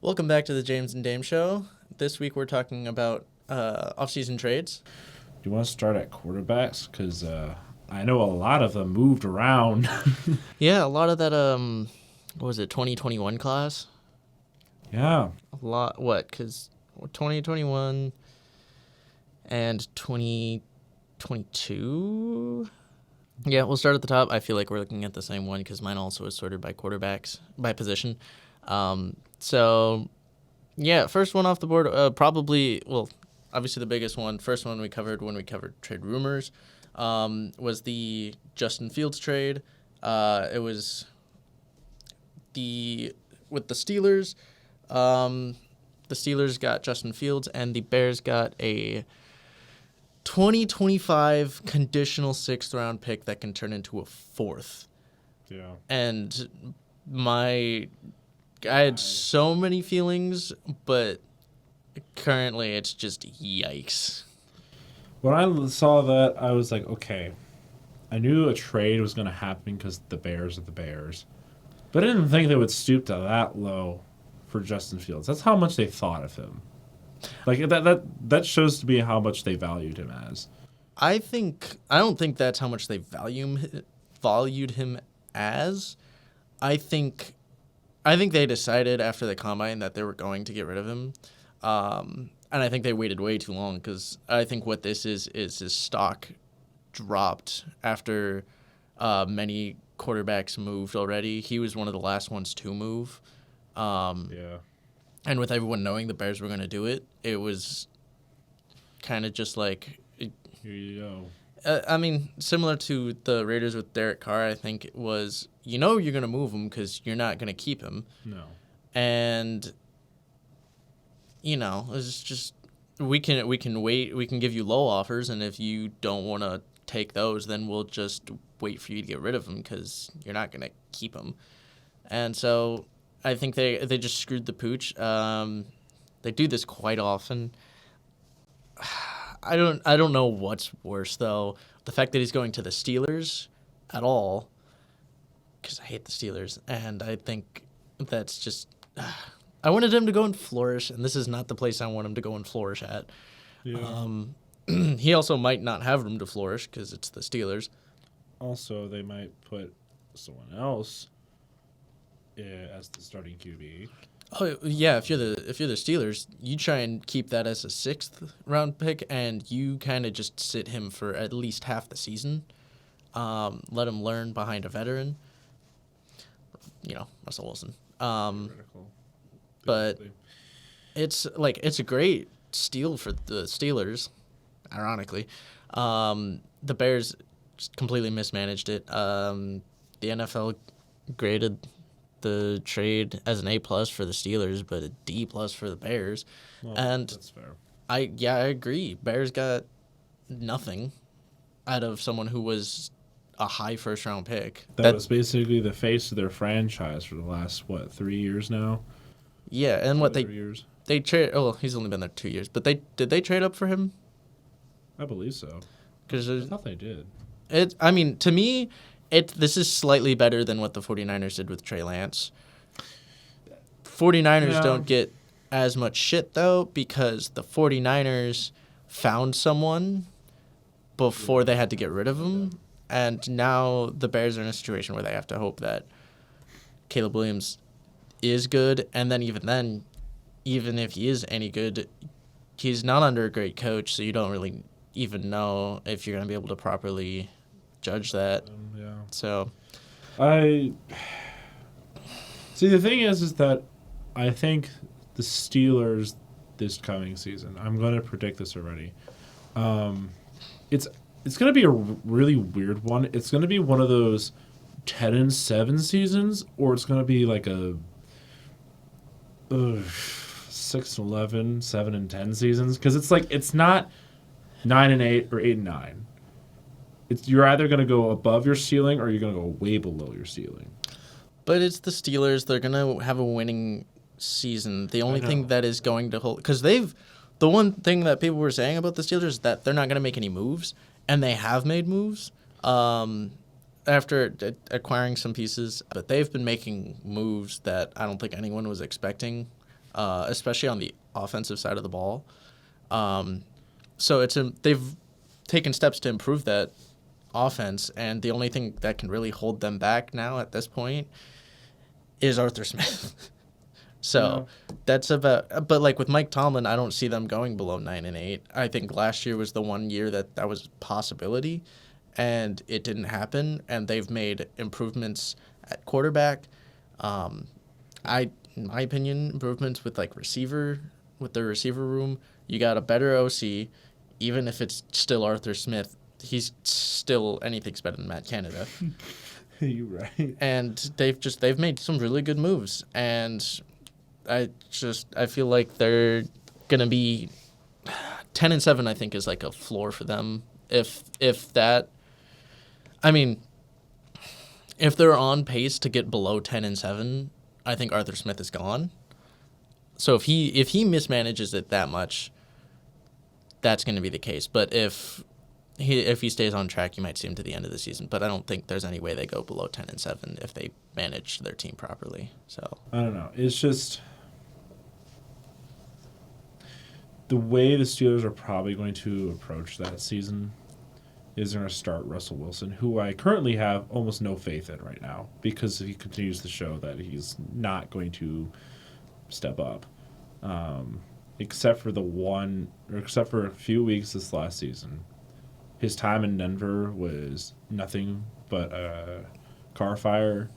Welcome back to the James and Dame Show. This week we're talking about offseason trades. Do you want to start at quarterbacks? Because I know a lot of them moved around. Yeah, a lot of that, what was it, 2021 class? Yeah. A lot, what, because 2021 and 2022? Yeah, we'll start at the top. I feel like we're looking at the same one because mine also is sorted by quarterbacks, by position. So, yeah, first one off the board, obviously the biggest one, first one we covered when we covered trade rumors, was the Justin Fields trade. It was with the Steelers. The Steelers got Justin Fields, and the Bears got a 2025 conditional sixth-round pick that can turn into a fourth. Yeah. And I had so many feelings, but currently it's just yikes. When I saw that, I was like, okay. I knew a trade was going to happen because the Bears are the Bears. But I didn't think they would stoop to that low for Justin Fields. That's how much they thought of him. Like, that shows to me how much they valued him as. I don't think that's how much they valued him as. I think they decided after the combine that they were going to get rid of him. And I think they waited way too long because I think what this is his stock dropped after many quarterbacks moved already. He was one of the last ones to move. Yeah. And with everyone knowing the Bears were going to do it, it was kind of just like... Here you go. Similar to the Raiders with Derek Carr, I think it was, you're going to move him because you're not going to keep him. No. And, it's just, we can wait, we can give you low offers, and if you don't want to take those, then we'll just wait for you to get rid of him because you're not going to keep him. And so I think they just screwed the pooch. They do this quite often. I don't know what's worse, though. The fact that he's going to the Steelers at all, because I hate the Steelers, and I think that's just... I wanted him to go and flourish, and this is not the place I want him to go and flourish at. Yeah. He also might not have room to flourish because it's the Steelers. Also, they might put someone else as the starting QB. Oh yeah, if you're the Steelers, you try and keep that as a sixth round pick, and you kind of just sit him for at least half the season. Let him learn behind a veteran. Russell Wilson. But it's a great steal for the Steelers. Ironically, the Bears just completely mismanaged it. The NFL graded the trade as an A+ for the Steelers, but a D+ for the Bears. Well, and that's fair. I agree. Bears got nothing out of someone who was a high first-round pick. That was basically the face of their franchise for the last, 3 years now? Yeah, and what 3 years? they trade. Oh, he's only been there 2 years, but did they trade up for him? I believe so. Because I thought they did. To me, this is slightly better than what the 49ers did with Trey Lance. 49ers don't get as much shit, though, because the 49ers found someone before they had to get rid of him, and now the Bears are in a situation where they have to hope that Caleb Williams is good, and then, even if he is any good, he's not under a great coach, so you don't really even know if you're going to be able to properly judge that. Yeah. So, the thing is that I think the Steelers this coming season, I'm going to predict this already. It's going to be a really weird one. It's going to be one of those 10-7 seasons, or it's going to be like a 6-11, 7-10 seasons, because it's not 9-8 or 8-9. You're either going to go above your ceiling or you're going to go way below your ceiling. But it's the Steelers. They're going to have a winning season. The only thing that is going to hold... Because the one thing that people were saying about the Steelers is that they're not going to make any moves, and they have made moves after acquiring some pieces. But they've been making moves that I don't think anyone was expecting. especially on the offensive side of the ball. So they've taken steps to improve that offense, and the only thing that can really hold them back now at this point is Arthur Smith. So that's about. But like with Mike Tomlin, I don't see them going below 9-8. I think last year was the one year that was a possibility, and it didn't happen. And they've made improvements at quarterback. In my opinion, improvements with like with the receiver room. You got a better OC, even if it's still Arthur Smith. He's still anything's better than Matt Canada. You're right. And they've made some really good moves, and I feel like they're gonna be 10-7. I think is like a floor for them. If that, I mean, if they're on pace to get below 10-7, I think Arthur Smith is gone. So if he mismanages it that much, that's going to be the case. But if he stays on track, you might see him to the end of the season. But I don't think there's any way they go below 10-7 if they manage their team properly. So I don't know. It's just the way the Steelers are probably going to approach that season is they're going to start Russell Wilson, who I currently have almost no faith in right now because he continues to show that he's not going to step up, except for a few weeks this last season. His time in Denver was nothing but a car fire.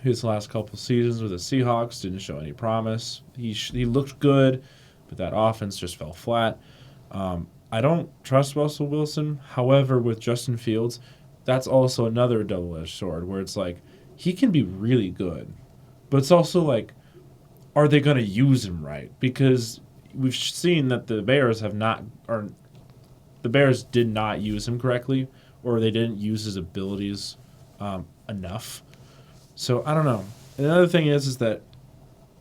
His last couple seasons with the Seahawks didn't show any promise. He looked good, but that offense just fell flat. I don't trust Russell Wilson. However, with Justin Fields, that's also another double-edged sword where it's like he can be really good, but it's also like, are they going to use him right? Because we've seen that the Bears did not use him correctly, or they didn't use his abilities enough. So I don't know. Another thing is that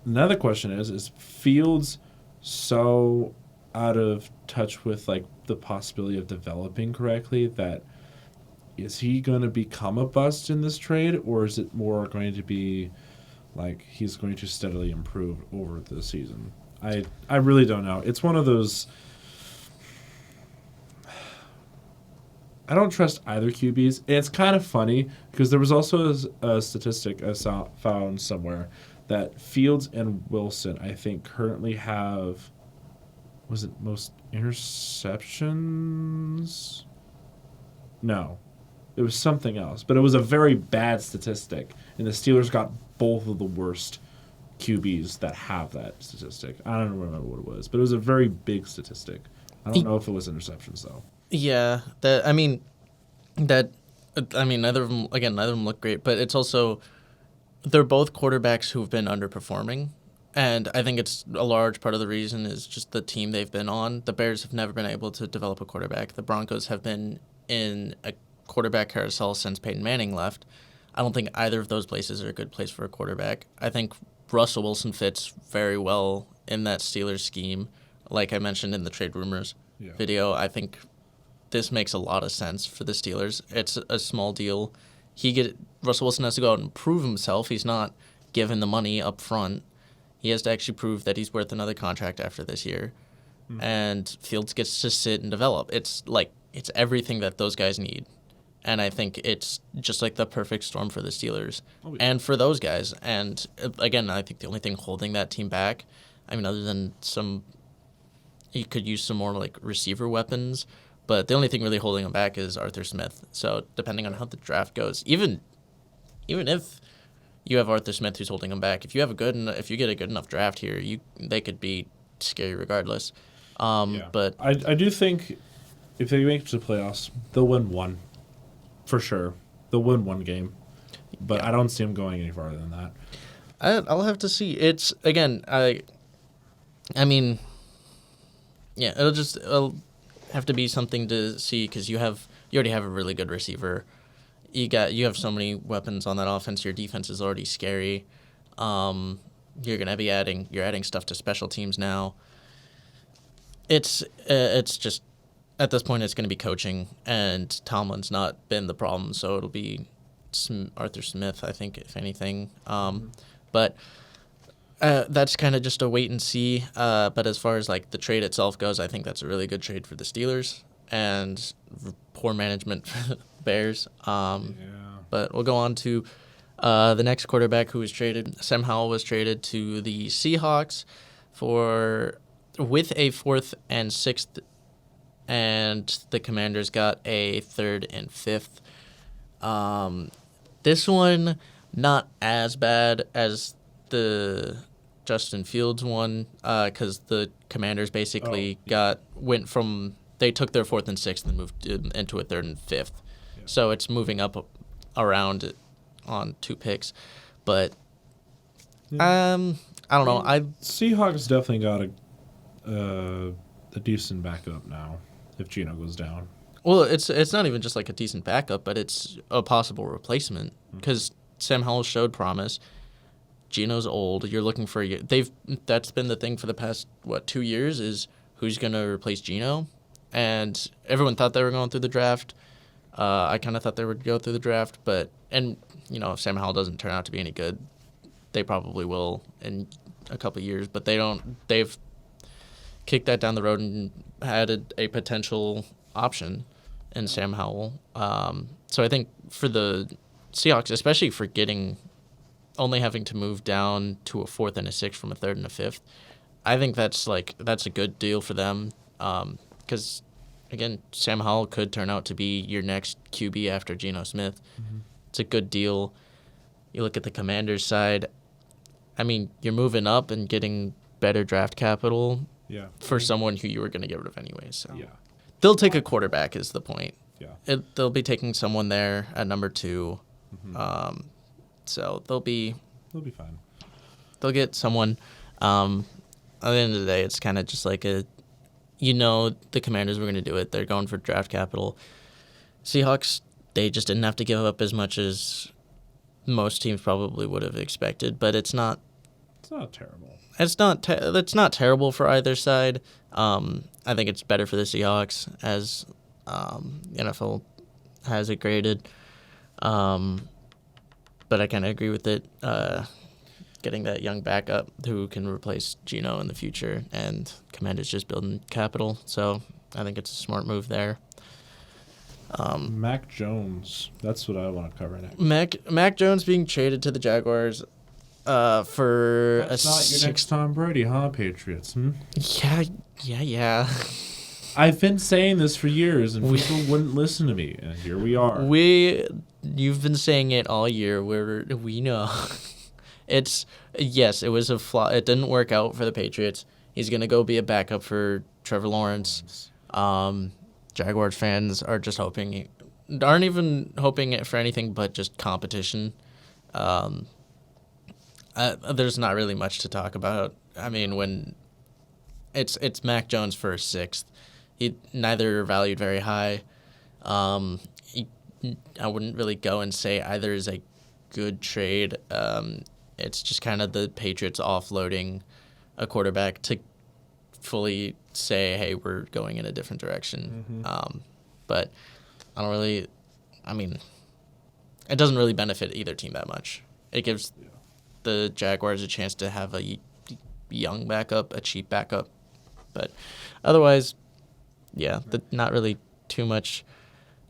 another question is Fields so out of touch with like the possibility of developing correctly that is he going to become a bust in this trade, or is it more going to be like he's going to steadily improve over the season? I really don't know. It's one of those. I don't trust either QBs. And it's kind of funny because there was also a statistic I found somewhere that Fields and Wilson, I think, currently have, was it most interceptions? No. It was something else. But it was a very bad statistic. And the Steelers got both of the worst QBs that have that statistic. I don't remember what it was. But it was a very big statistic. I don't know if it was interceptions, though. Yeah, neither of them look great, but it's also they're both quarterbacks who've been underperforming, and I think it's a large part of the reason is just the team they've been on. The Bears have never been able to develop a quarterback. The Broncos have been in a quarterback carousel since Peyton Manning left. I don't think either of those places are a good place for a quarterback. I think Russell Wilson fits very well in that Steelers scheme, like I mentioned in the trade rumors video. I think this makes a lot of sense for the Steelers. It's a small deal. Russell Wilson has to go out and prove himself. He's not given the money up front. He has to actually prove that he's worth another contract after this year. Mm-hmm. And Fields gets to sit and develop. It's everything that those guys need. And I think it's just like the perfect storm for the Steelers and for those guys. And again, I think the only thing holding that team back, I mean, other than you could use some more like receiver weapons, but the only thing really holding him back is Arthur Smith. So depending on how the draft goes, even if you have Arthur Smith who's holding him back, if you get a good enough draft here, they could be scary regardless. But I do think if they make it to the playoffs, they'll win one for sure. They'll win one game, but I don't see them going any farther than that. I'll have to see. It's again, I mean, yeah, it'll have to be something to see because you already have a really good receiver. You have so many weapons on that offense. Your defense is already scary. You're gonna be adding stuff to special teams now. It's just at this point it's gonna be coaching, and Tomlin's not been the problem, so it'll be Arthur Smith, I think, if anything. But That's kind of just a wait and see. But as far as like the trade itself goes, I think that's a really good trade for the Steelers and poor management for the Bears. But we'll go on to the next quarterback who was traded. Sam Howell was traded to the Seahawks with a 4th and 6th, and the Commanders got a 3rd and 5th. This one not as bad as the Justin Fields one, because the Commanders basically they took their 4th and 6th and moved into a 3rd and 5th. Yeah. So it's moving up around on 2 picks. But I don't know. Seahawks definitely got a decent backup now if Geno goes down. Well, it's not even just like a decent backup, but it's a possible replacement because Sam Howell showed promise. Geno's old. You're looking for that's been the thing for the past 2 years is who's going to replace Geno, and everyone thought they were going through the draft. I kind of thought they would go through the draft, if Sam Howell doesn't turn out to be any good, they probably will in a couple of years. But they've kicked that down the road and added a potential option in Sam Howell. So I think for the Seahawks, especially for only having to move down to a 4th and a 6th from a 3rd and a 5th, I think that's a good deal for them. Because again, Sam Howell could turn out to be your next QB after Geno Smith. Mm-hmm. It's a good deal. You look at the Commanders side. I mean, you're moving up and getting better draft capital for someone who you were going to get rid of anyway. So they'll take a quarterback is the point. Yeah, they'll be taking someone there at number 2. Mm-hmm. So they'll be fine. They'll get someone. At the end of the day, it's kind of just like the Commanders were going to do it. They're going for draft capital. Seahawks, they just didn't have to give up as much as most teams probably would have expected, but it's not terrible. It's not terrible for either side. I think it's better for the Seahawks as the NFL has it graded. But I kind of agree with it. Getting that young backup who can replace Geno in the future, and Commanders just building capital. So I think it's a smart move there. Mac Jones. That's what I want to cover next. Mac Jones being traded to the Jaguars for That's not your next Tom Brady, huh, Patriots? Yeah. I've been saying this for years, and people wouldn't listen to me, and here we are. You've been saying it all year. We know. It was a flaw. It didn't work out for the Patriots. He's gonna go be a backup for Trevor Lawrence. Jaguars fans are just aren't even hoping it for anything but just competition. There's not really much to talk about. I mean, when it's Mac Jones for a 6th, he neither valued very high. I wouldn't really go and say either is a good trade. It's just kind of the Patriots offloading a quarterback to fully say, hey, we're going in a different direction. Mm-hmm. But it doesn't really benefit either team that much. It gives the Jaguars a chance to have a young backup, a cheap backup. But otherwise, not really too much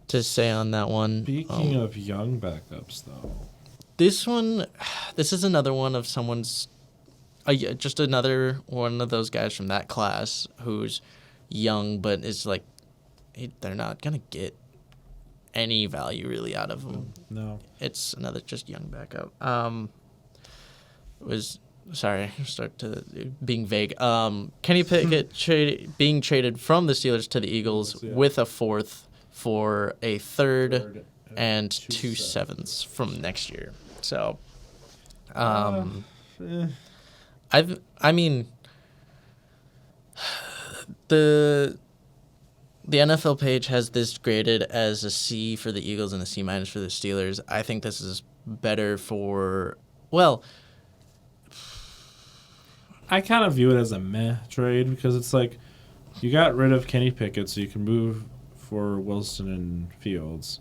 to say on that one. Speaking of young backups, though. This is another one of someone's, just another one of those guys from that class who's young, but is like, they're not going to get any value really out of him. No. It's another just young backup. Start to being vague. Kenny Pickett being traded from the Steelers to the Eagles with a 4th for a 3rd and 2 7ths from next year. So, the NFL page has this graded as a C for the Eagles and a C- for the Steelers. I think this is better I kind of view it as a meh trade because it's like you got rid of Kenny Pickett so you can move for Wilson and Fields.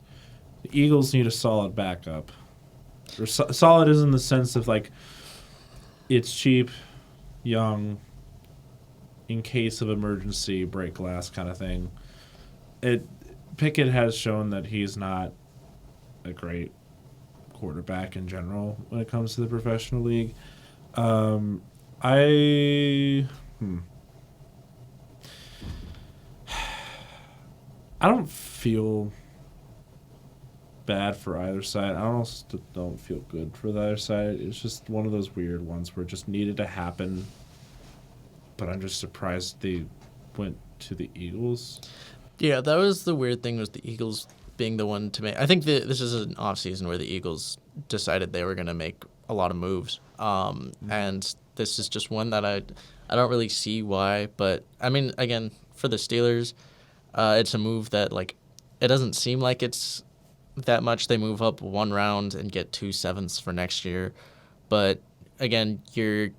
The Eagles need a solid backup. Solid is in the sense of like It's cheap, young, in case of emergency, break glass kind of thing. Pickett has shown that he's not a great quarterback in general when it comes to the professional league. Um, I I don't feel bad for either side. I also don't feel good for the other side. It's just one of those weird ones where it just needed to happen. But I'm just surprised they went to the Eagles. Yeah, that was the weird thing, was the Eagles being the one to make. I think this is an offseason where the Eagles decided they were going to make a lot of moves. And this is just one that I don't really see why. But, I mean, again, for the Steelers, it's a move that, like, it doesn't seem like it's that much. They move up one round and get 2 sevenths for next year. But, again, you're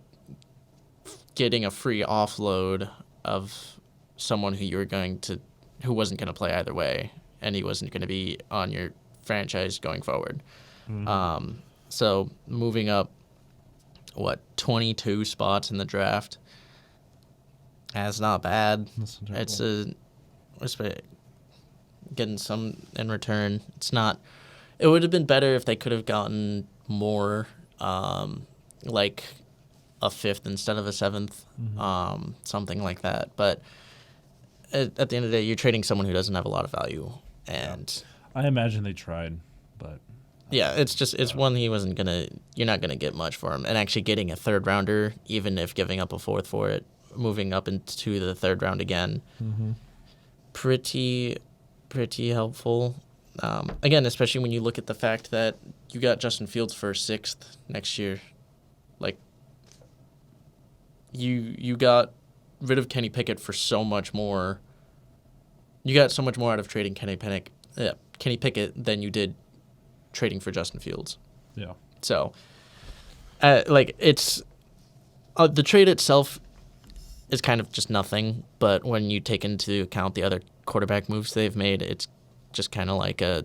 getting a free offload of someone who wasn't going to play either way, and he wasn't going to be on your franchise going forward. So moving up, 22 spots in the draft, that's not bad. It's getting some in return. It's not. It would have been better if they could have gotten more, like a 5th instead of a 7th, something like that. But at the end of the day, you're trading someone who doesn't have a lot of value, and I imagine they tried, but yeah, it's one you're not gonna get much for him, and actually getting a 3rd rounder, even if giving up a 4th for it, moving up into the 3rd round again, pretty helpful. Again, especially when you look at the fact that you got Justin Fields for 6th next year, like you got rid of Kenny Pickett for so much more. You got so much more out of trading Kenny Pickett than you did trading for Justin Fields. Yeah. So, it's the trade itself is kind of just nothing. But when you take into account the other quarterback moves they've made, it's just kind of like a,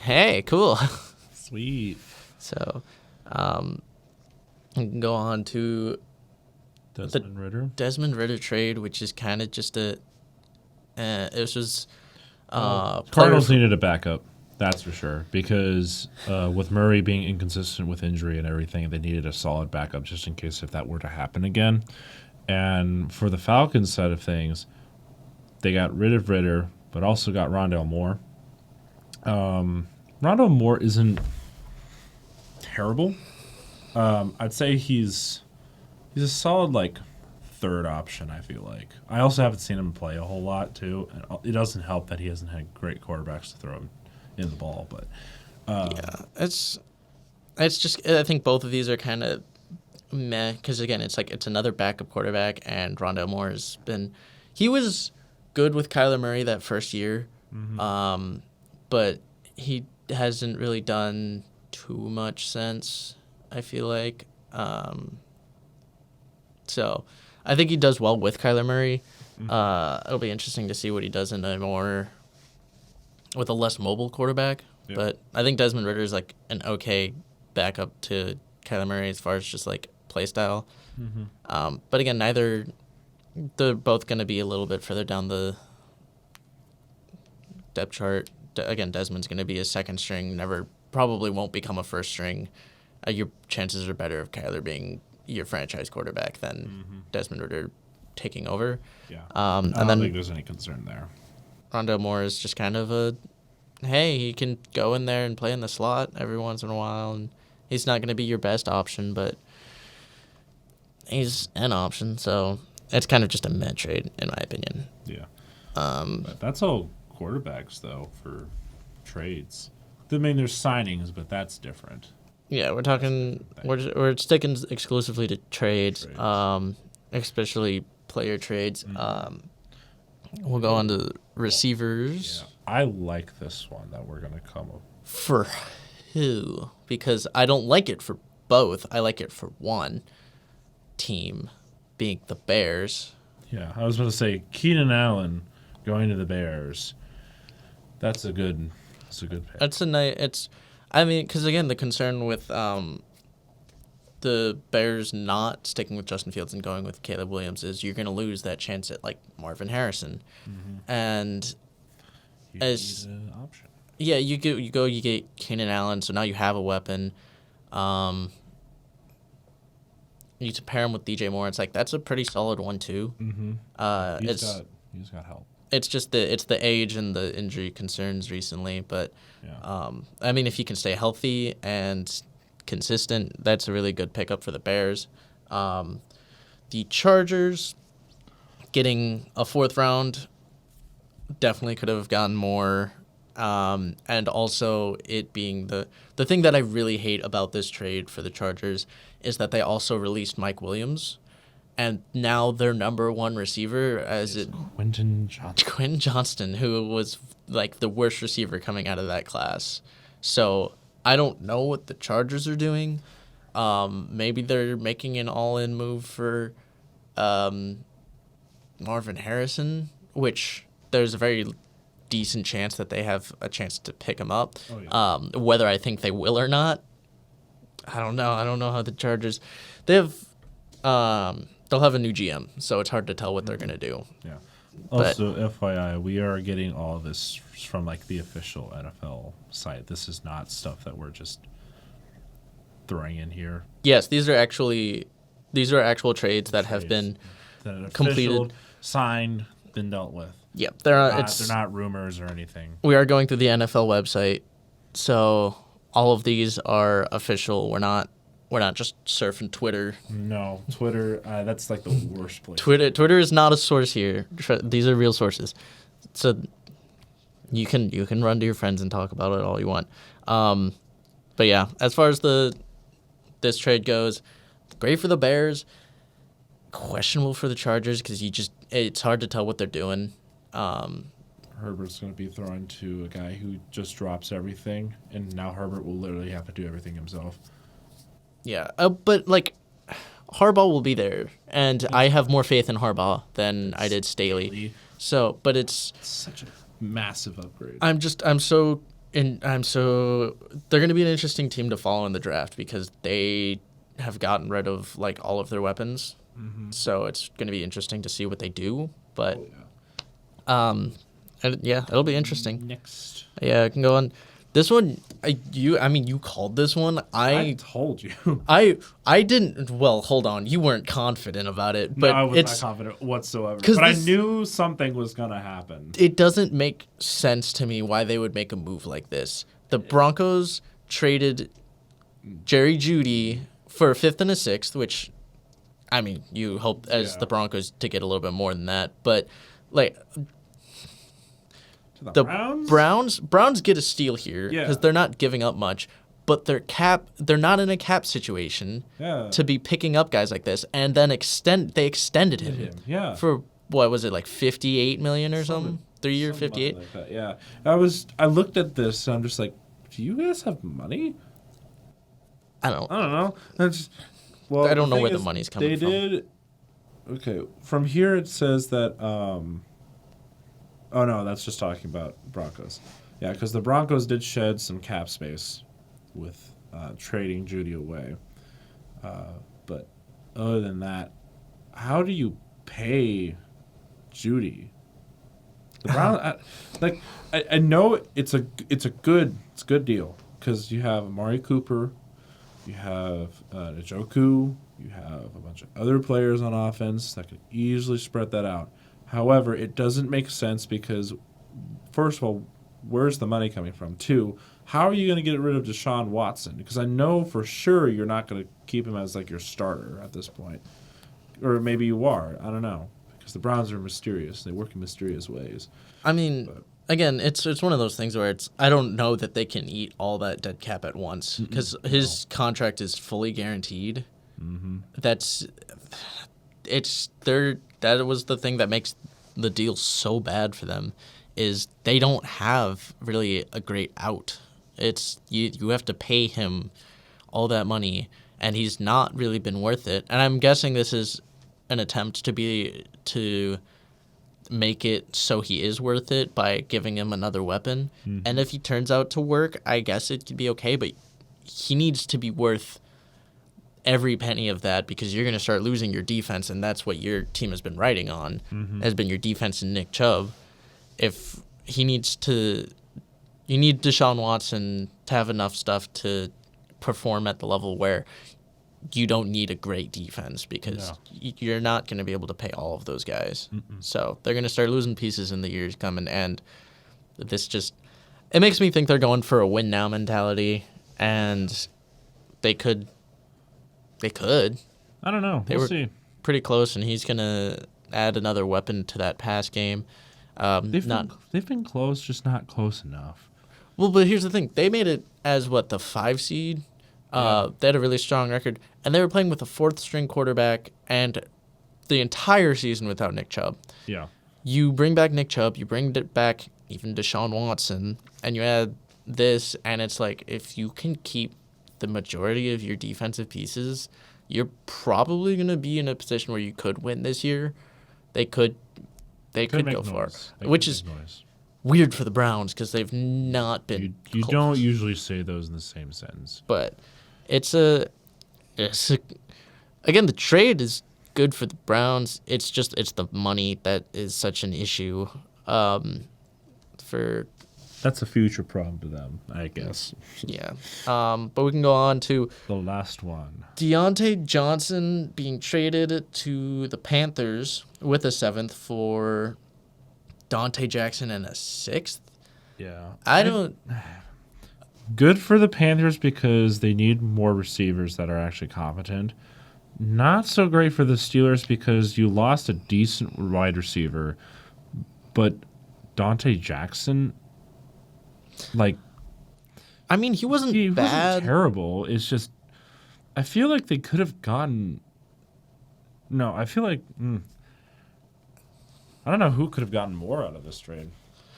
hey, cool, sweet. So, we can go on to Desmond Ritter trade, which is kind of just it was just Cardinals needed a backup, that's for sure, because with Murray being inconsistent with injury and everything, they needed a solid backup just in case if that were to happen again. And for the Falcons side of things, they got rid of Ritter, but also got Rondale Moore. Rondale Moore isn't terrible. I'd say he's a solid, like, 3rd option, I feel like. I also haven't seen him play a whole lot, too. And it doesn't help that he hasn't had great quarterbacks to throw him in the ball. But yeah, it's just, I think both of these are kind of meh, because, again, it's another backup quarterback, and Rondale Moore he was good with Kyler Murray that first year, but he hasn't really done too much since, I feel like. So I think he does well with Kyler Murray. It'll be interesting to see what he does with a less mobile quarterback. Yeah. But I think Desmond Ritter is like an okay backup to Kyler Murray as far as just like play style. But again, they're both going to be a little bit further down the depth chart. Again, Desmond's going to be a 2nd string, probably won't become a 1st string. Your chances are better of Kyler being your franchise quarterback than Desmond Ritter taking over. Yeah. I don't think there's any concern there. Rondale Moore is just kind of he can go in there and play in the slot every once in a while, and he's not going to be your best option, but he's an option, so it's kind of just a meh trade, in my opinion. Yeah. But that's all quarterbacks, though, for trades. I mean, there's signings, but that's different. Yeah, we're talking. We're sticking exclusively to trades. Especially player trades. We'll go on to receivers. Yeah. I like this one that we're gonna come up. For who? Because I don't like it for both. I like it for one team, being the Bears. Yeah, I was going to say Keenan Allen going to the Bears. That's a good pick. That's a nice. I mean, because again, the concern with the Bears not sticking with Justin Fields and going with Caleb Williams is you're going to lose that chance at like Marvin Harrison, and You as need an option. yeah, you get Keenan Allen, so now you have a weapon. You to pair him with DJ Moore. It's like that's a pretty solid 1-2. He's got help. It's just the age and the injury concerns recently, but Yeah. I mean, if he can stay healthy and consistent, that's a really good pickup for the Bears. The Chargers getting a 4th round definitely could have gotten more, and also it being the thing that I really hate about this trade for the Chargers is that they also released Mike Williams. And now their number 1 receiver Quinn Johnston, who was like the worst receiver coming out of that class. So I don't know what the Chargers are doing. Maybe they're making an all-in move for Marvin Harrison, which there's a very decent chance that they have a chance to pick him up. Oh, yeah. Whether I think they will or not, I don't know. I don't know how the Chargers. They have. They'll have a new GM, so it's hard to tell what they're going to do. Yeah. But- Also, FYI, we are getting all of this from like the official NFL site. This is not stuff that we're just throwing in here. Yes, these are actual trades that have been That are completed. official, signed, been dealt with. Yep, They're not rumors or anything. We are going through the NFL website, so all of these are official. We're not just surfing Twitter. No, Twitter. That's like the worst place. Twitter is not a source here. These are real sources. So you can run to your friends and talk about it all you want. But yeah, as far as this trade goes, great for the Bears. Questionable for the Chargers because it's hard to tell what they're doing. Herbert's going to be thrown to a guy who just drops everything, and now Herbert will literally have to do everything himself. Yeah, but like Harbaugh will be there, and I have more faith in Harbaugh than I did Staley. So, but it's Such a massive upgrade. I'm so they're going to be an interesting team to follow in the draft because they have gotten rid of like all of their weapons. So it's going to be interesting to see what they do. But and yeah, it'll be interesting. Next. Yeah, I can go on. This one, you called this one. I told you. I didn't. Well, hold on. You weren't confident about it, but No, I was it's not confident whatsoever. 'cause But I this- knew something was going to happen. it doesn't make sense to me why they would make a move like this. The Broncos traded Jerry Jeudy for a 5th and a 6th, which, I mean, you hope as the Broncos to get a little bit more than that. But like To the Browns? Browns get a steal here Yeah. because they're not giving up much, but they're not in a cap situation Yeah. to be picking up guys like this, and then they extended him. Yeah. For what was it, like $58 million or something? 3-year, Something 58. like that, yeah. I looked at this and I'm just like, do you guys have money? I don't. I don't know. I don't know thing where the is, money's coming from. They did. Okay, from here it says that. Oh no, that's just talking about Broncos. Yeah, because the Broncos did shed some cap space with trading Judy away. But other than that, how do you pay Judy? The Brown, I know it's a good deal because you have Amari Cooper, you have Njoku, you have a bunch of other players on offense that could easily spread that out. However, it doesn't make sense because, first of all, where's the money coming from? 2, how are you going to get rid of Deshaun Watson? Because I know for sure you're not going to keep him as like your starter at this point, or maybe you are. I don't know. The Browns are mysterious. They work in mysterious ways. I mean, again, it's one of those things where I don't know that they can eat all that dead cap at once because his contract is fully guaranteed. Mm-hmm. That was the thing that makes the deal so bad for them is they don't have really a great out. It's you have to pay him all that money, and he's not really been worth it. And I'm guessing this is an attempt to make it so he is worth it by giving him another weapon. Mm-hmm. And if he turns out to work, I guess it could be okay, but he needs to be worth every penny of that because you're going to start losing your defense, and that's what your team has been riding on, has been your defense and Nick Chubb. If he needs to, you need Deshaun Watson to have enough stuff to perform at the level where you don't need a great defense because you're not going to be able to pay all of those guys. So they're going to start losing pieces in the years coming, and this just, it makes me think they're going for a win now mentality, and they could. I don't know. We'll see. Pretty close, and he's going to add another weapon to that pass game. They've been close, just not close enough. Well, but here's the thing. They made it as, the 5 seed? They had a really strong record, and they were playing with a 4th-string quarterback and the entire season without Nick Chubb. Yeah. You bring back Nick Chubb, you bring back even Deshaun Watson, and you add this, and it's like if you can keep the majority of your defensive pieces, you're probably going to be in a position where you could win this year. They could go far, which is weird for the Browns because they've not been. You don't usually say those in the same sentence. But it's again, the trade is good for the Browns. It's the money that is such an issue. That's a future problem to them, I guess. Yeah. But we can go on to the last one. Deontay Johnson being traded to the Panthers with a 7th for Dante Jackson and a 6th. Yeah. Good for the Panthers because they need more receivers that are actually competent. Not so great for the Steelers because you lost a decent wide receiver, but Dante Jackson, he wasn't he bad. Wasn't terrible. It's just, I feel like they could have gotten. No, I feel like I don't know who could have gotten more out of this trade.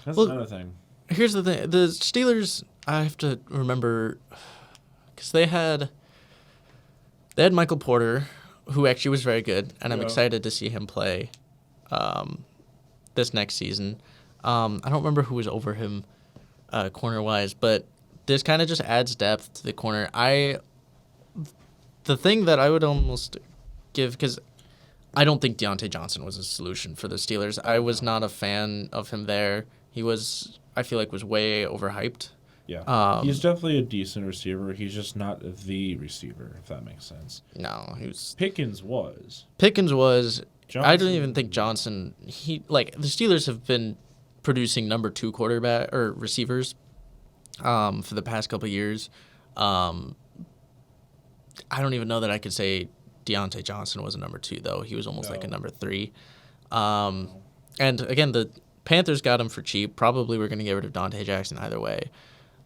That's another thing. Here's the thing: the Steelers, I have to remember, because they had Michael Porter, who actually was very good, and I'm excited to see him play this next season. I don't remember who was over him corner-wise, but this kind of just adds depth to the corner. The thing that I would almost give, because I don't think Deontay Johnson was a solution for the Steelers. I was not a fan of him there. He was, I feel like, was way overhyped. Yeah. He's definitely a decent receiver. He's just not the receiver, if that makes sense. No, he was. Pickens was. Johnson, I don't even think Johnson. The Steelers have been producing number 2 quarterback or receivers for the past couple of years. I don't even know that I could say Deontay Johnson was a number 2, though. He was almost like a number 3. And again, the Panthers got him for cheap. Probably we're going to get rid of Dante Jackson either way.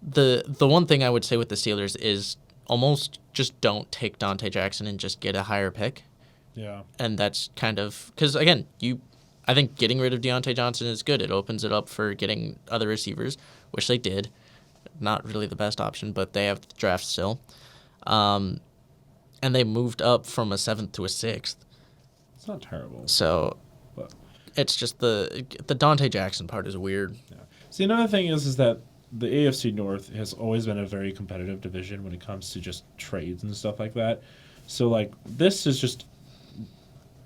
The one thing I would say with the Steelers is almost just don't take Dante Jackson and just get a higher pick. Yeah. And that's kind of because, again, I think getting rid of Deontay Johnson is good. It opens it up for getting other receivers, which they did. Not really the best option, but they have the draft still. And they moved up from a 7th to a 6th. It's not terrible. So it's just the Dante Jackson part is weird. Yeah. See, another thing is that the AFC North has always been a very competitive division when it comes to just trades and stuff like that. So, this is just...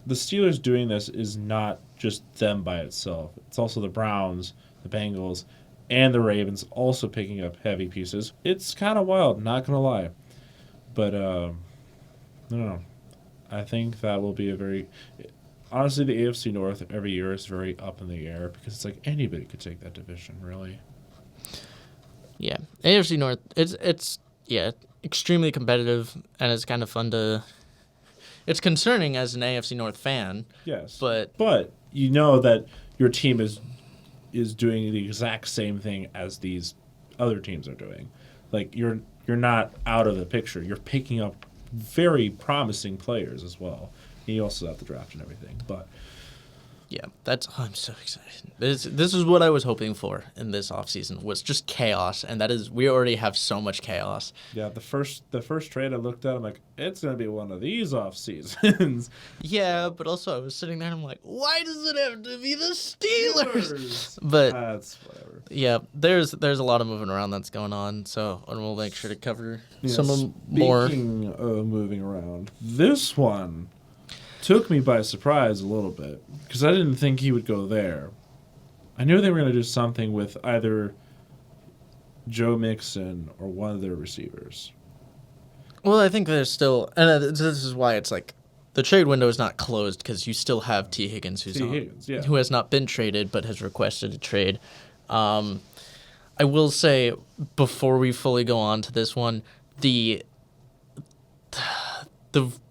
The Steelers doing this is not just them by itself. It's also the Browns, the Bengals, and the Ravens also picking up heavy pieces. It's kind of wild, not going to lie. But, I don't know. I think that will be a very... Honestly, the AFC North every year is very up in the air because it's like anybody could take that division, really. Yeah. AFC North, it's extremely competitive, and it's kind of fun to... It's concerning as an AFC North fan. Yes. But you know that your team is doing the exact same thing as these other teams are doing. You're not out of the picture. You're picking up very promising players as well. You also have the draft and everything. But Yeah, I'm so excited. This is what I was hoping for in this offseason, was just chaos, and that is, we already have so much chaos. Yeah, the first trade I looked at, I'm like, it's gonna be one of these off seasons. Yeah, but also I was sitting there and I'm like, why does it have to be the Steelers? But That's whatever. yeah, there's a lot of moving around that's going on, so and we'll make sure to cover some more. Speaking of moving around, this one took me by surprise a little bit because I didn't think he would go there. I knew they were going to do something with either Joe Mixon or one of their receivers. Well, I think there's still, and this is why it's like the trade window is not closed, because you still have T. Higgins, who has not been traded but has requested a trade. I will say, before we fully go on to this one, the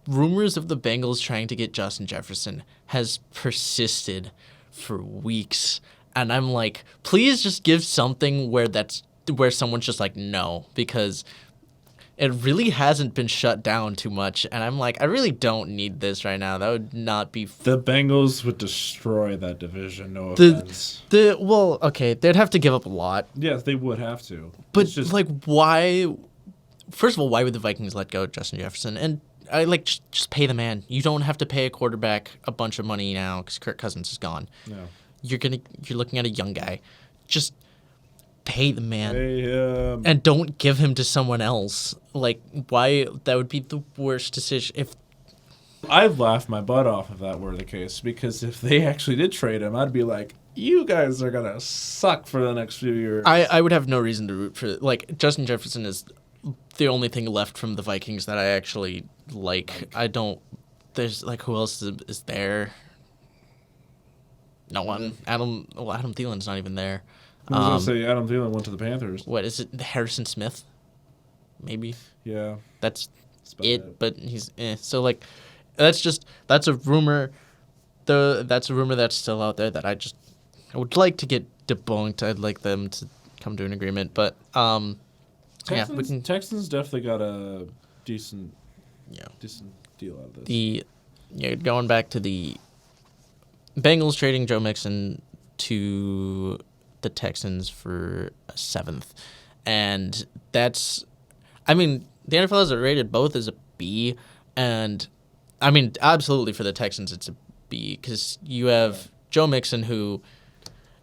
rumors of the Bengals trying to get Justin Jefferson has persisted for weeks, and I'm like, please just give something where someone's just like, no, because it really hasn't been shut down too much, and I'm like, I really don't need this right now. That would not be... The Bengals would destroy that division, no offense. Well, okay, they'd have to give up a lot. Yes, they would have to. But, like, why... First of all, why would the Vikings let go of Justin Jefferson? And I like just pay the man. You don't have to pay a quarterback a bunch of money now because Kirk Cousins is gone. No. You're looking at a young guy. Just pay the man. Pay him. And don't give him to someone else. Like, why? That would be the worst decision. If I'd laugh my butt off if that were the case, because if they actually did trade him, I'd be like, you guys are gonna suck for the next few years. I would have no reason to root for it. Like, Justin Jefferson is the only thing left from the Vikings that I actually like. I don't. There's like, who else is there? No one. Adam Thielen's not even there. I was gonna say Adam Thielen went to the Panthers. What is it? Harrison Smith? Maybe. Yeah. That's it. But he's so like, that's a rumor. That's a rumor that's still out there that I would like to get debunked. I'd like them to come to an agreement, but Texans definitely got a decent deal out of this. Going back to the Bengals trading Joe Mixon to the Texans for a 7th, and that's, I mean, the NFL has it rated both as a B, and I mean, absolutely for the Texans it's a B, because you have Joe Mixon, who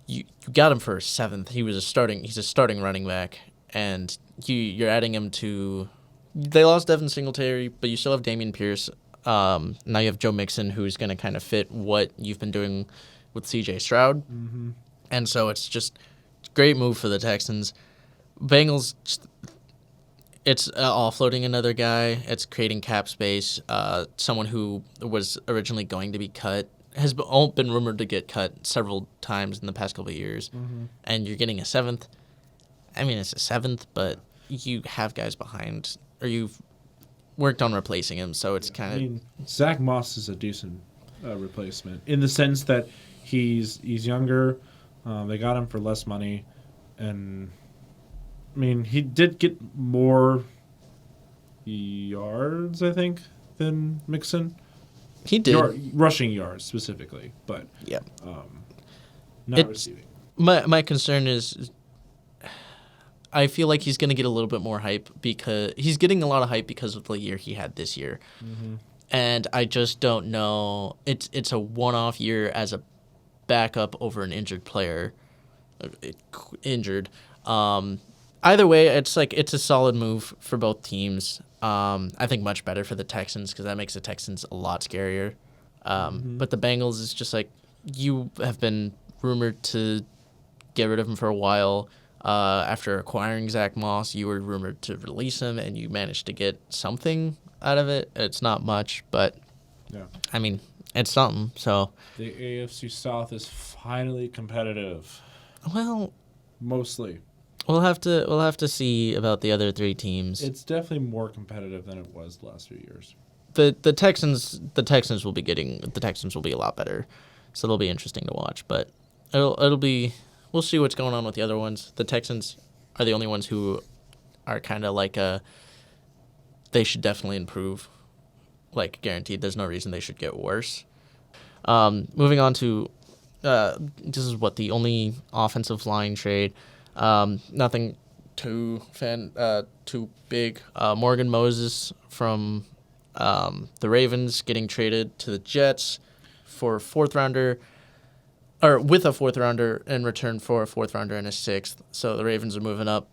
you got him for a 7th. He's a starting running back, and you're adding him to. They lost Devin Singletary, but you still have Dameon Pierce. Now you have Joe Mixon, who's going to kind of fit what you've been doing with C.J. Stroud. Mm-hmm. And so it's just a great move for the Texans. Bengals, it's offloading another guy. It's creating cap space. Someone who was originally going to be cut has been rumored to get cut several times in the past couple of years. Mm-hmm. And you're getting a 7th. I mean, it's a 7th, but you have guys behind, or you've worked on replacing him, so it's kind of... I mean, Zach Moss is a decent replacement in the sense that he's younger. They got him for less money, and I mean, he did get more yards, I think, than Mixon. He did. Rushing yards, specifically, but yeah, not receiving. My concern is, I feel like he's going to get a little bit more hype, because he's getting a lot of hype because of the year he had this year. Mm-hmm. And I just don't know. It's a one-off year as a backup over an injured player. Either way, it's a solid move for both teams. I think much better for the Texans, because that makes the Texans a lot scarier. But the Bengals is just like, you have been rumored to get rid of him for a while. After acquiring Zach Moss, you were rumored to release him, and you managed to get something out of it. It's not much, but yeah, I mean, it's something. So the AFC South is finally competitive. Well, mostly. We'll have to see about the other 3 teams. It's definitely more competitive than it was the last few years. The Texans will be a lot better, so it'll be interesting to watch. But it'll be. We'll see what's going on with the other ones. The Texans are the only ones who are kind of like they should definitely improve. Like, guaranteed. There's no reason they should get worse. Moving on to this is the only offensive line trade. Nothing too big. Morgan Moses from the Ravens getting traded to the Jets for a fourth rounder, or with a fourth rounder in return for a fourth rounder and a sixth. So the Ravens are moving up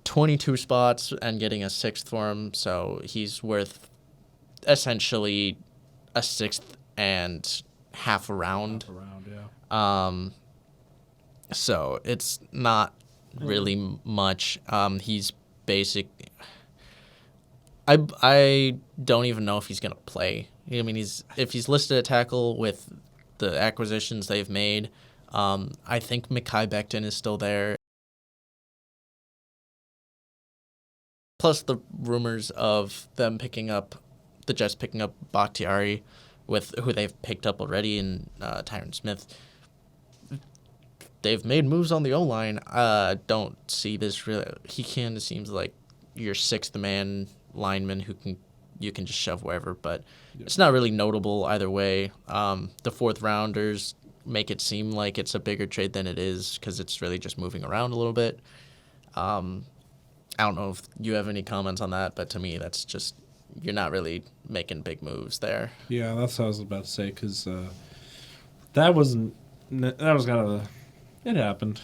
22 spots and getting a sixth for him. So he's worth essentially a sixth and half a round. So it's not really much. He's basic. I don't even know if he's gonna play. I mean, if he's listed at tackle with the acquisitions they've made. I think Mekhi Becton is still there. Plus the rumors of them the Jets picking up Bakhtiari, with who they've picked up already, in Tyron Smith. They've made moves on the O-line. Don't see this really. He kind of seems like your sixth man lineman you can just shove wherever, but it's not really notable either way. The fourth rounders make it seem like it's a bigger trade than it is, because it's really just moving around a little bit. I don't know if you have any comments on that, but to me, that's just, you're not really making big moves there. Yeah, that's what I was about to say, because that was kind of it happened.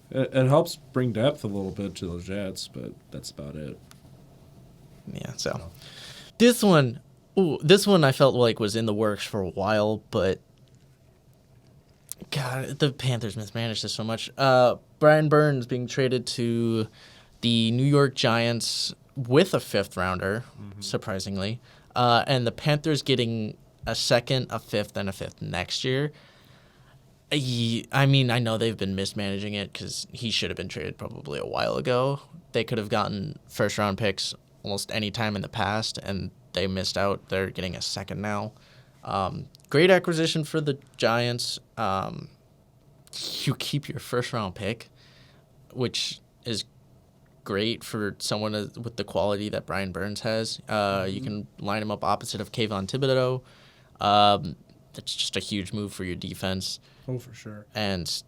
It helps bring depth a little bit to the Jets, but that's about it. Yeah, so this one I felt like was in the works for a while, but God, the Panthers mismanaged this so much. Brian Burns being traded to the New York Giants with a fifth rounder, surprisingly, and the Panthers getting a second, a fifth, and a fifth next year. I mean, I know they've been mismanaging it, because he should have been traded probably a while ago. They could have gotten first-round picks almost any time in the past, and they missed out. They're getting a second now. Great acquisition for the Giants. You keep your first-round pick, which is great for someone with the quality that Brian Burns has. You can line him up opposite of Kayvon Thibodeau. That's just a huge move for your defense. Oh, for sure. And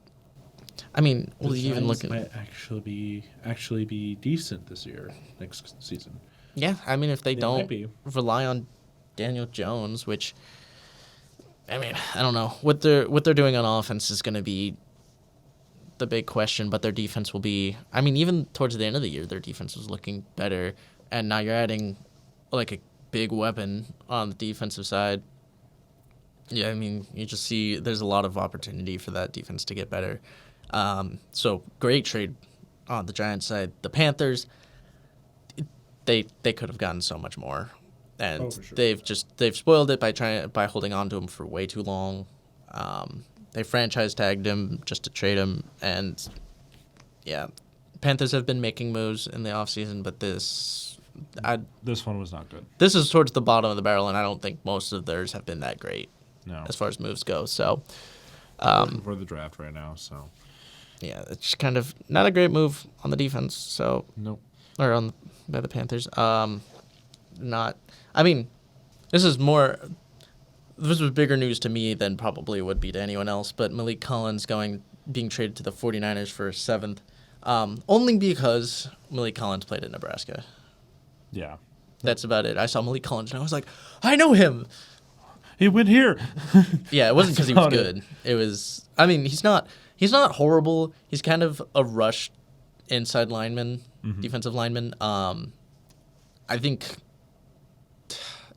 I mean, the Giants might actually be decent this year, next season. Yeah, I mean, if they don't might rely on Daniel Jones, which, I mean, I don't know what they're doing on offense is going to be the big question, but their defense will be. I mean, even towards the end of the year, their defense was looking better, and now you're adding like a big weapon on the defensive side. Yeah, I mean, you just see there's a lot of opportunity for that defense to get better. So great trade on the Giants side. The Panthers, they could have gotten so much more, and for sure. they've spoiled it by holding on to him for way too long. They franchise tagged him just to trade him, and yeah, Panthers have been making moves in the offseason, but this one was not good. This is towards the bottom of the barrel, and I don't think most of theirs have been that great. No. As far as moves go. So, looking for the draft right now. So, yeah, it's kind of not a great move on the defense. So, nope. Or by the Panthers. Not. I mean, this was bigger news to me than probably would be to anyone else. But Malik Collins being traded to the 49ers for a seventh, only because Malik Collins played at Nebraska. Yeah. That's about it. I saw Malik Collins and I was like, I know him. He went here. Yeah, it wasn't because he was good. It was. I mean, he's not horrible. He's kind of a rush inside lineman, defensive lineman. I think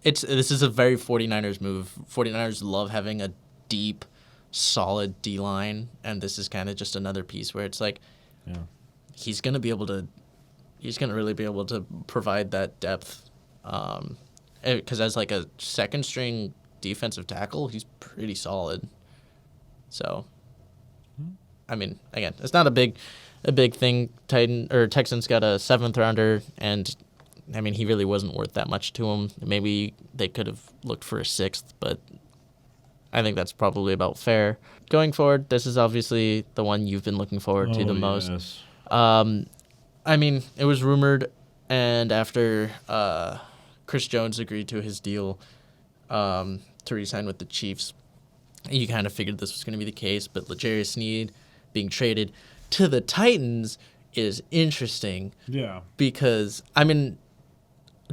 this is a very 49ers move. 49ers love having a deep, solid D line, and this is kind of just another piece where it's like, he's gonna really be able to provide that depth. Because as like a second string defensive tackle, he's pretty solid. So, I mean, again, it's not a big thing. Texans got a seventh rounder, and I mean, he really wasn't worth that much to him. Maybe they could have looked for a sixth, but I think that's probably about fair. Going forward, this is obviously the one you've been looking forward to the most. Yes. I mean, it was rumored, and after Chris Jones agreed to his deal to re-sign with the Chiefs, you kind of figured this was going to be the case, but L'Jarius Sneed being traded to the Titans is interesting. Yeah. Because, I mean,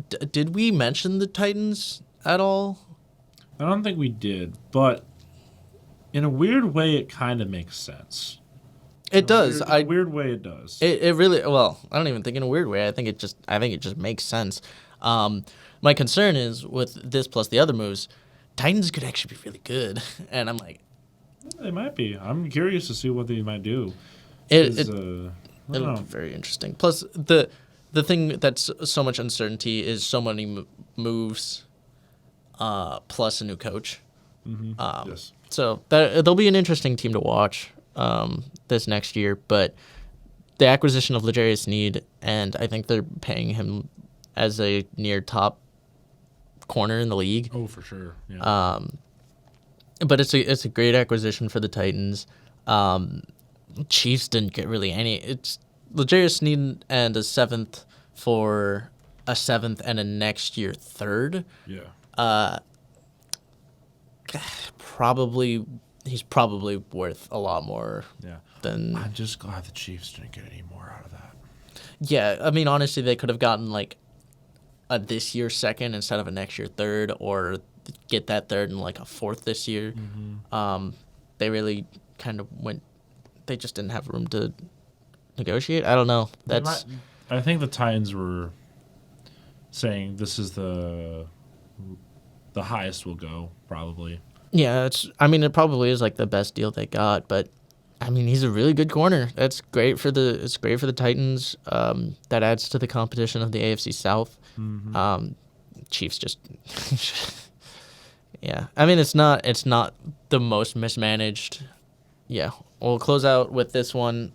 did we mention the Titans at all? I don't think we did, but in a weird way, it kind of makes sense. It does. In a weird way, it does. It really, well, I don't even think in a weird way. I think it just makes sense. My concern is with this plus the other moves, Titans could actually be really good, and I'm like, They might be. I'm curious to see what they might do. It'll be very interesting. Plus, the thing that's so much uncertainty is so many moves, plus a new coach. Mm-hmm. Yes. So they'll be an interesting team to watch this next year. But the acquisition of L'Jarius Sneed, and I think they're paying him as a near top corner in the league. Oh, for sure. Yeah. But it's a great acquisition for the Titans. Chiefs didn't get really any. It's L'Jarius Sneed and a seventh for a seventh and a next year third. Yeah. He's probably worth a lot more. Yeah. Than I'm just glad the Chiefs didn't get any more out of that. Yeah, I mean, honestly, they could have gotten like a this year second instead of a next year third, or get that third and like a fourth this year. Mm-hmm. They really kind of went. They just didn't have room to negotiate. I don't know. I think the Titans were saying this is the highest we'll go, probably. Yeah, I mean, it probably is like the best deal they got, but I mean, he's a really good corner. It's great for the Titans. That adds to the competition of the AFC South. Mm-hmm. Chiefs just, yeah. I mean, it's not the most mismanaged. Yeah, we'll close out with this one.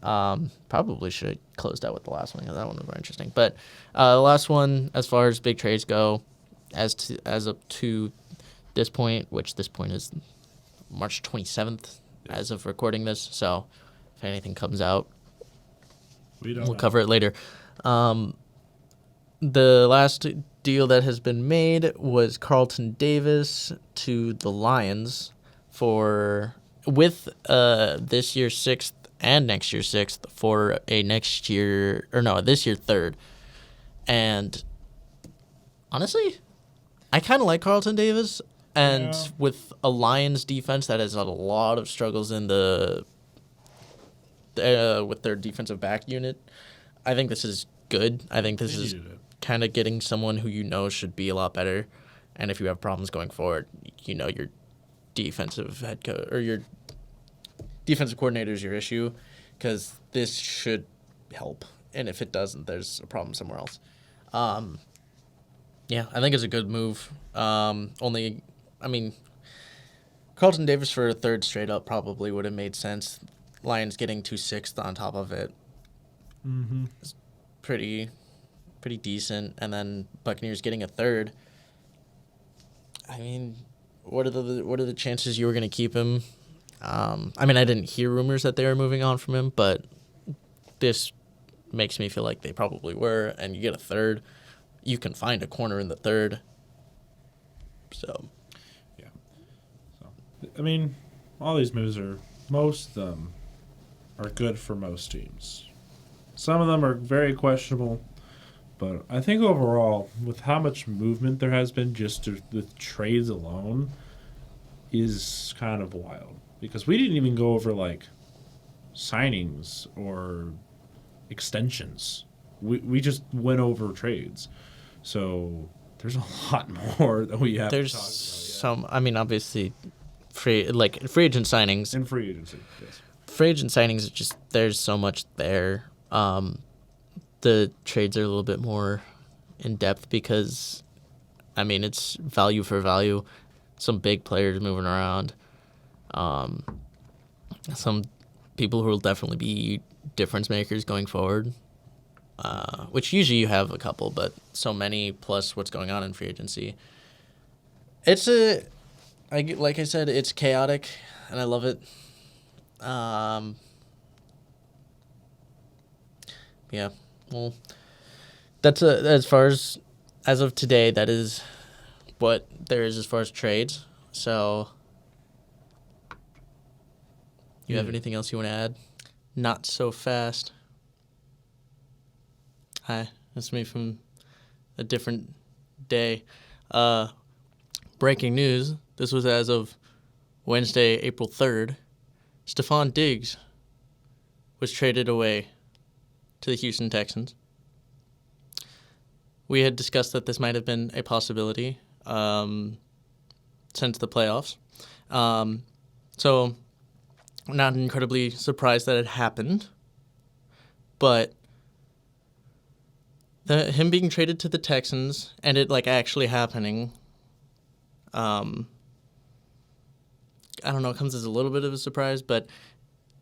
Probably should have closed out with the last one because that one was more interesting. But the last one, as far as big trades go, as up to this point, which this point is March 27th as of recording this. So if anything comes out, we'll cover it later. The last deal that has been made was Carlton Davis to the Lions with this year's sixth and next year's sixth for a this year third. And honestly, I kind of like Carlton Davis. And with a Lions defense that has had a lot of struggles in with their defensive back unit, I think this is good. I think this is kind of getting someone who should be a lot better. And if you have problems going forward, your defensive head coach or your defensive coordinator is your issue, because this should help. And if it doesn't, there's a problem somewhere else. Yeah, I think it's a good move. Carlton Davis for a third straight up probably would have made sense. Lions getting to sixth on top of it. Mm-hmm. It's pretty decent. And then Buccaneers getting a third. I mean, what are the chances you were going to keep him? I didn't hear rumors that they were moving on from him, but this makes me feel like they probably were. And you get a third, you can find a corner in the third. So. All these moves most of them are good for most teams. Some of them are very questionable, but I think overall, with how much movement there has been just with trades alone, is kind of wild. Because we didn't even go over signings or extensions. We just went over trades. So there's a lot more that we have to talk about. Obviously, free agent signings. And free agency, yes. Free agent signings, there's so much there. The trades are a little bit more in depth because, it's value for value. Some big players moving around. Some people who will definitely be difference makers going forward. Which usually you have a couple, but so many plus what's going on in free agency. Like I said, it's chaotic, and I love it. Yeah. Well, that's as far as of today. That is what there is as far as trades. So You have anything else you want to add? Not so fast. Hi, that's me from a different day. Breaking news. This was as of Wednesday, April 3rd. Stephon Diggs was traded away to the Houston Texans. We had discussed that this might have been a possibility since the playoffs. So not incredibly surprised that it happened, but him being traded to the Texans and it actually happening, I don't know, it comes as a little bit of a surprise, but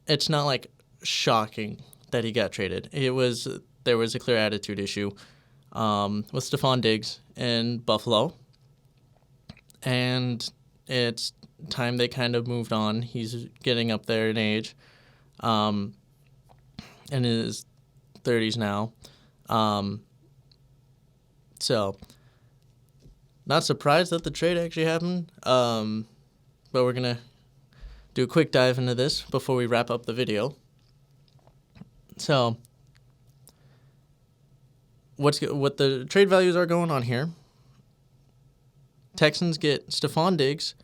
it's not shocking that he got traded. There was a clear attitude issue with Stephon Diggs in Buffalo, and it's time they kind of moved on. He's getting up there in age, in his 30s now. So, not surprised that the trade actually happened, but we're going to do a quick dive into this before we wrap up the video. So, what the trade values are going on here. Texans get Stephon Diggs,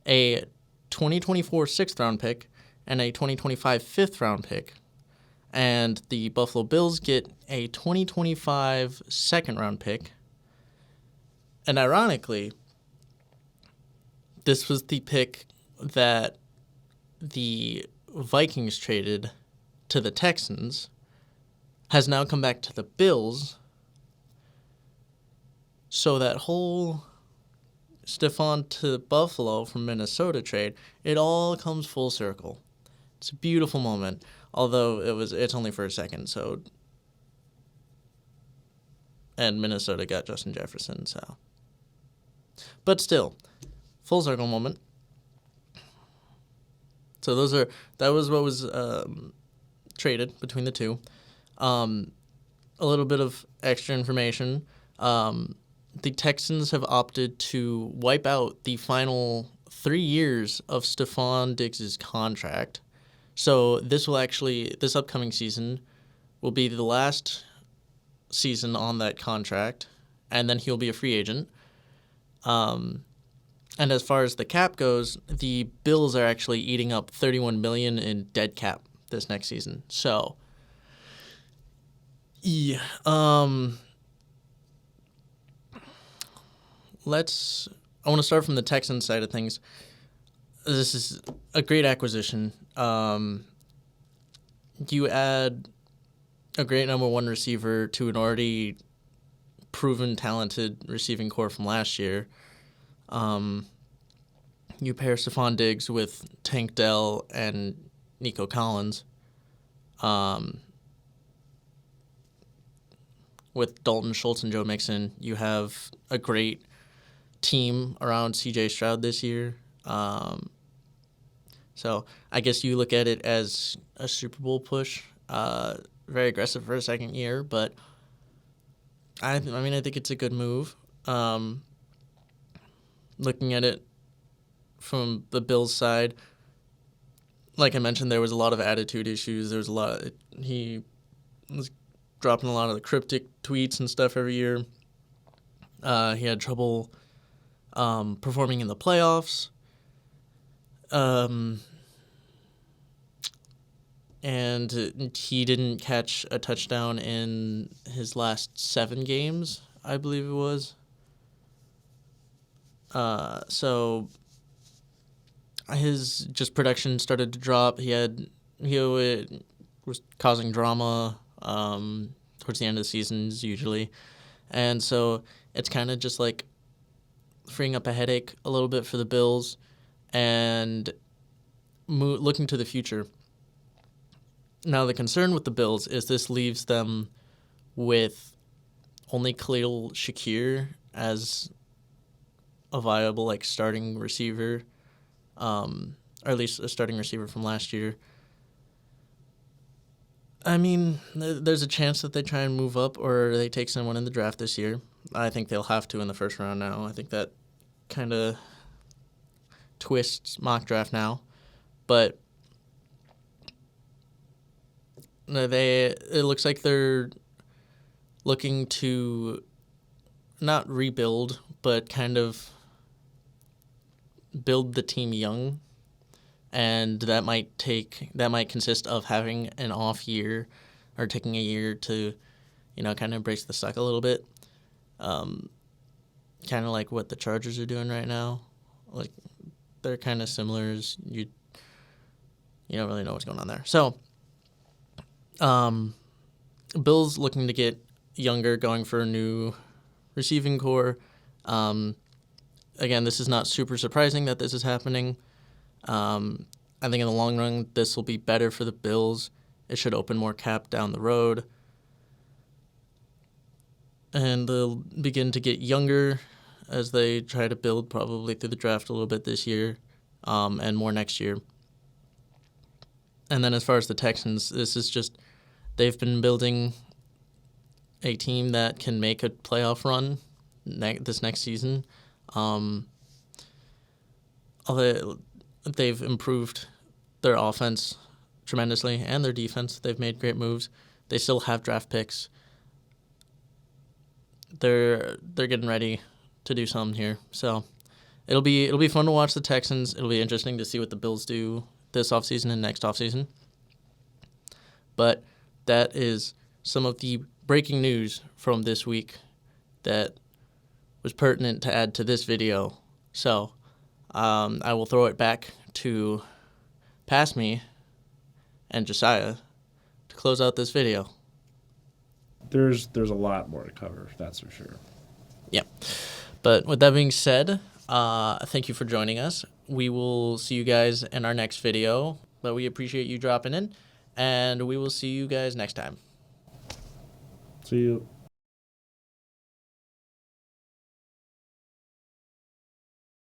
a 2024 6th-round pick, and a 2025 5th-round pick. And the Buffalo Bills get a 2025 2nd-round pick. And ironically, this was the pick that the Vikings traded to the Texans, has now come back to the Bills. So that whole Stephon to Buffalo from Minnesota trade, it all comes full circle. It's a beautiful moment, although it's only for a second. So, and Minnesota got Justin Jefferson, so. But still, full circle moment. So that was what was traded between the two. A little bit of extra information. The Texans have opted to wipe out the final 3 years of Stephon Diggs' contract. So this upcoming season will be the last season on that contract, and then he'll be a free agent. And as far as the cap goes, the Bills are actually eating up $31 million in dead cap this next season. So, yeah, I want to start from the Texans side of things. This is a great acquisition. You add a great number one receiver to an already proven talented receiving core from last year. You pair Stephon Diggs with Tank Dell and Nico Collins. With Dalton Schultz and Joe Mixon, you have a great team around C.J. Stroud this year. So I guess you look at it as a Super Bowl push. Very aggressive for a second year, but I think it's a good move. Looking at it from the Bills' side, like I mentioned, there was a lot of attitude issues. There was he was dropping a lot of the cryptic tweets and stuff every year. He had trouble performing in the playoffs. And he didn't catch a touchdown in his last 7 games, I believe it was. So his just production started to drop. He was causing drama towards the end of the seasons usually, and so it's kind of just like freeing up a headache a little bit for the Bills, and looking to the future. Now the concern with the Bills is this leaves them with only Khalil Shakir as a viable starting receiver, or at least a starting receiver from last year. I mean, there's a chance that they try and move up or they take someone in the draft this year. I think they'll have to in the first round now. I think that kind of twists mock draft now. But No, it looks like they're looking to not rebuild, but kind of build the team young, and that might consist of having an off year or taking a year to, kind of embrace the suck a little bit. Kind of like what the Chargers are doing right now. Like, they're kind of similar. As you don't really know what's going on there. So, Bills looking to get younger, going for a new receiving core. Again, this is not super surprising that this is happening. I think in the long run, this will be better for the Bills. It should open more cap down the road. And they'll begin to get younger as they try to build probably through the draft a little bit this year, and more next year. And then as far as the Texans, this is just, they've been building a team that can make a playoff run this next season. They've improved their offense tremendously and their defense. They've made great moves. They still have draft picks. They're getting ready to do something here. So it'll be fun to watch the Texans. It'll be interesting to see what the Bills do this offseason and next offseason. But that is some of the breaking news from this week that was pertinent to add to this video. So I will throw it back to Pass Me and Josiah to close out this video. There's a lot more to cover, that's for sure. Yeah. But with that being said, thank you for joining us. We will see you guys in our next video, but we appreciate you dropping in, and we will see you guys next time. See you.